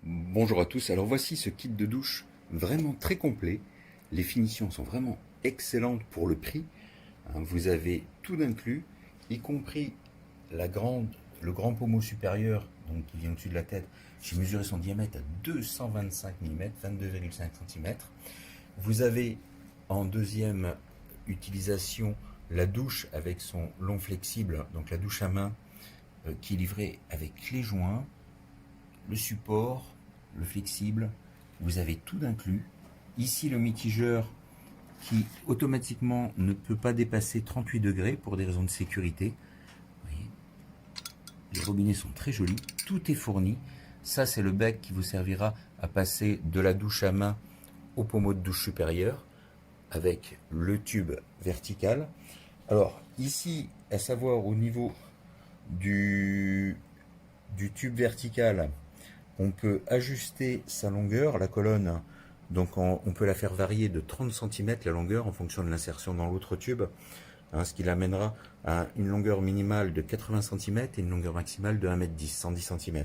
Bonjour à tous, alors voici ce kit de douche vraiment très complet. Les finitions sont vraiment excellentes pour le prix. Vous avez tout d'inclus, y compris le grand pommeau supérieur donc qui vient au-dessus de la tête. J'ai mesuré son diamètre à 225 mm, 22,5 cm. Vous avez en deuxième utilisation la douche avec son long flexible, donc la douche à main qui est livrée avec clé joint, le support, le flexible, vous avez tout d'inclus. Ici le mitigeur qui automatiquement ne peut pas dépasser 38 degrés pour des raisons de sécurité. Vous voyez, les robinets sont très jolis, tout est fourni. Ça c'est le bec qui vous servira à passer de la douche à main au pommeau de douche supérieur avec le tube vertical. Alors ici, à savoir au niveau du tube vertical, on peut ajuster sa longueur, la colonne, donc on peut la faire varier de 30 cm la longueur en fonction de l'insertion dans l'autre tube, ce qui l'amènera à une longueur minimale de 80 cm et une longueur maximale de 1,10 m, 110 cm.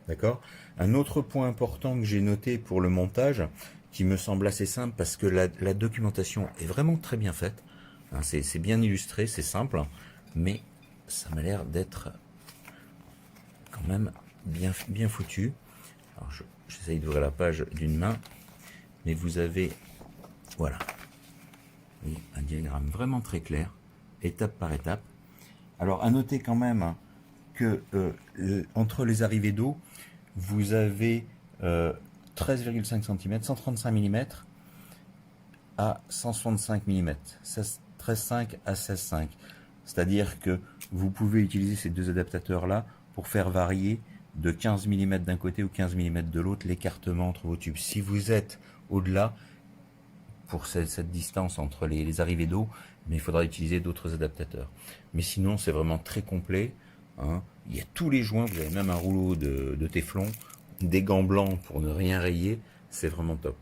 D'accord ? Un autre point important que j'ai noté pour le montage, qui me semble assez simple parce que la documentation est vraiment très bien faite, c'est bien illustré, c'est simple, mais ça m'a l'air d'être quand même bien foutu. Alors j'essaye d'ouvrir la page d'une main, mais vous avez, voilà, un diagramme vraiment très clair, étape par étape. Alors à noter quand même que entre les arrivées d'eau, vous avez 13,5 cm, 135 mm à 165 mm, 13,5 à 16,5. C'est-à-dire que vous pouvez utiliser ces deux adaptateurs là pour faire varier de 15 mm d'un côté ou 15 mm de l'autre l'écartement entre vos tubes. Si vous êtes au-delà, pour cette distance entre les arrivées d'eau, mais il faudra utiliser d'autres adaptateurs. Mais sinon, c'est vraiment très complet. Il y a tous les joints, vous avez même un rouleau de téflon, des gants blancs pour ne rien rayer, c'est vraiment top.